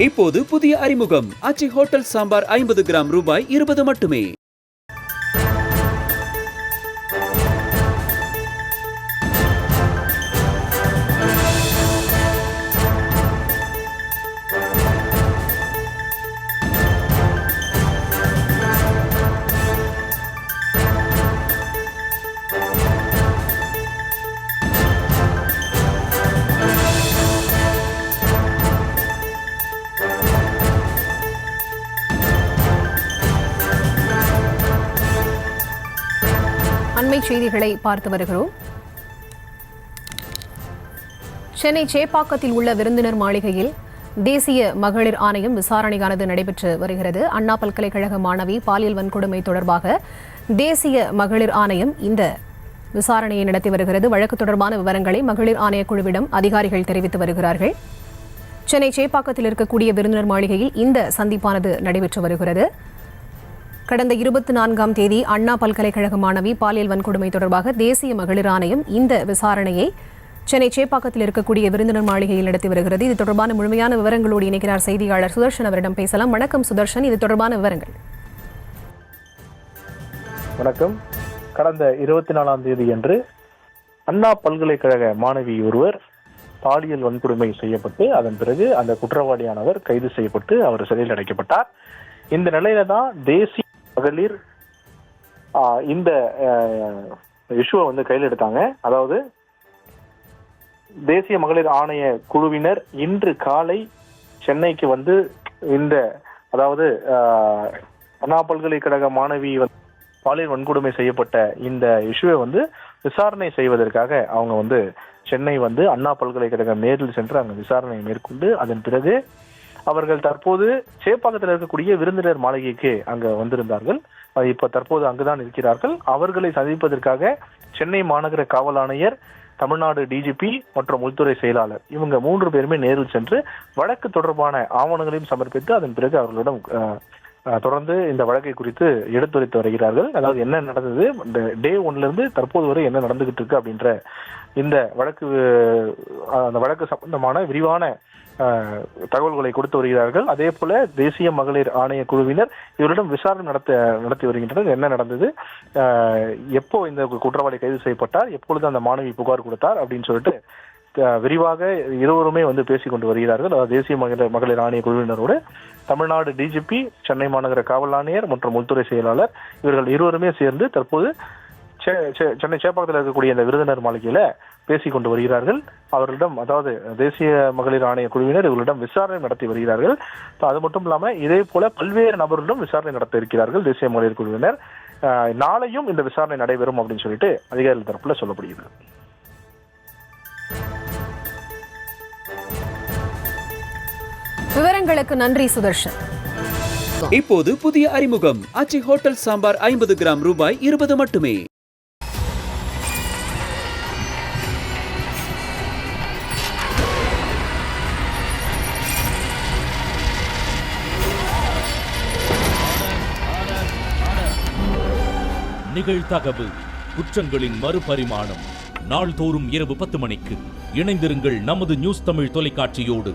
இப்போது புதிய அறிமுகம் ஆச்சி ஹோட்டல் சாம்பார் 50 கிராம் ரூபாய் 20 மட்டுமே. அண்மை செய்திகளை பார்த்து வருகிறோம். சென்னை சேப்பாக்கத்தில் உள்ள விருந்தினர் மாளிகையில் தேசிய மகளிர் ஆணையம் விசாரணையானது நடைபெற்று வருகிறது. அண்ணா பல்கலைக்கழக மாணவி பாலியல் வன்கொடுமை தொடர்பாக தேசிய மகளிர் ஆணையம் இந்த விசாரணையை நடத்தி வருகிறது. வழக்கு தொடர்பான விவரங்களை மகளிர் ஆணையக்குழுவிடம் அதிகாரிகள் தெரிவித்து வருகிறார்கள். சென்னை சேப்பாக்கத்தில் இருக்கக்கூடிய விருந்தினர் மாளிகையில் இந்த சந்திப்பானது நடைபெற்று வருகிறது. கடந்த 24ஆம் தேதி அண்ணா பல்கலைக்கழக மாணவி பாலியல் வன்கொடுமை தொடர்பாக தேசிய மகளிர் ஆணையம் இந்த விசாரணையை சென்னை சேப்பாக்கத்தில் இருக்கக்கூடிய விருந்தினர் மாளிகையில் நடத்தி வருகிறது. இது தொடர்பான முழுமையான விவரங்களோடு இணைக்கிறார் செய்தியாளர் சுதர்ஷன். அவரிடம் பேசலாம். வணக்கம் சுதர்ஷன், இது தொடர்பான விவரங்கள். வணக்கம். கடந்த 24ஆம் தேதி அன்று அண்ணா பல்கலைக்கழக மாணவி ஒருவர் பாலியல் வன்கொடுமை செய்யப்பட்டு அதன் பிறகு அந்த குற்றவாளியானவர் கைது செய்யப்பட்டு அவர் சிறையில் அடைக்கப்பட்டார். இந்த நிலையில தான் தேசிய மகளிர் இந்த இஷ்யூவை கையில் எடுத்தாங்க. அதாவது தேசிய மகளிர் ஆணைய குழுவினர் இன்று காலை சென்னைக்கு இந்த அதாவது அண்ணா பல்கலைக்கழக மாணவி பாலியல் வன்கொடுமை செய்யப்பட்ட இந்த இஷ்யூவை விசாரணை செய்வதற்காக அவங்க சென்னை அண்ணா பல்கலைக்கழகம் நேரில் சென்று அங்க விசாரணை மேற்கொண்டு அதன் பிறகு அவர்கள் தற்போது சேப்பாக்கத்தில் இருக்கக்கூடிய விருந்தினர் மாளிகைக்கு அங்க வந்திருந்தார்கள். இப்ப தற்போது அங்குதான் இருக்கிறார்கள். அவர்களை சந்திப்பதற்காக சென்னை மாநகர காவல் ஆணையர், தமிழ்நாடு டிஜிபி மற்றும் உள்துறை செயலாளர் இவங்க 3 பேருமே நேரில் சென்று வழக்கு தொடர்பான ஆவணங்களையும் சமர்ப்பித்து அதன் பிறகு அவர்களிடம் தொடர்ந்து இந்த வழக்கை குறித்து எடுத்துரைத்து வருகிறார்கள். அதாவது என்ன நடந்தது, டே 1ல இருந்து தற்போது வரை என்ன நடந்துகிட்டு இருக்கு அப்படின்ற இந்த வழக்கு சம்பந்தமான விரிவான தகவல்களை கொடுத்து வருகிறார்கள். அதே போல தேசிய மகளிர் ஆணைய குழுவினர் இவரிடம் விசாரணை நடத்தி வருகின்றனர். என்ன நடந்தது, எப்போ இந்த குற்றவாளி கைது செய்யப்பட்டார், எப்பொழுது அந்த மாணவி புகார் கொடுத்தார் அப்படின்னு சொல்லிட்டு விரிவாக இருவருமே பேசிக் கொண்டு வருகிறார்கள். அதாவது தேசிய மகளிர் ஆணைய குழுவினரோடு தமிழ்நாடு டிஜிபி, சென்னை மாநகர காவல் ஆணையர் மற்றும் உள்துறை செயலாளர் இவர்கள் இருவருமே சேர்ந்து தற்போது சென்னை சேப்பாக்கத்தில் இருக்கக்கூடிய இந்த விருந்தினர் மாளிகையில பேசிக் கொண்டு வருகிறார்கள். அவர்களிடம் அதாவது தேசிய மகளிர் ஆணைய குழுவினர் இவர்களிடம் விசாரணை நடத்தி வருகிறார்கள். அது மட்டும் இல்லாம இதே போல பல்வேறு நபர்களிடம் விசாரணை நடத்த இருக்கிறார்கள் தேசிய மகளிர் குழுவினர். நாளையும் இந்த விசாரணை நடைபெறும் அப்படின்னு சொல்லிட்டு அதிகாரிகள் தரப்புல சொல்லப்படுகிறது. விவரங்களுக்கு நன்றி சுதர்ஷன். இப்போது புதிய அறிமுகம் ஆச்சி ஹோட்டல் சாம்பார் 50 கிராம் ரூபாய் 20 மட்டுமே. நிகழ்தகவு குற்றங்களின் மறுபரிமாணம் நாள்தோறும் இரவு 10 மணிக்கு இணைந்திருங்கள் நமது நியூஸ் தமிழ் தொலைக்காட்சியோடு.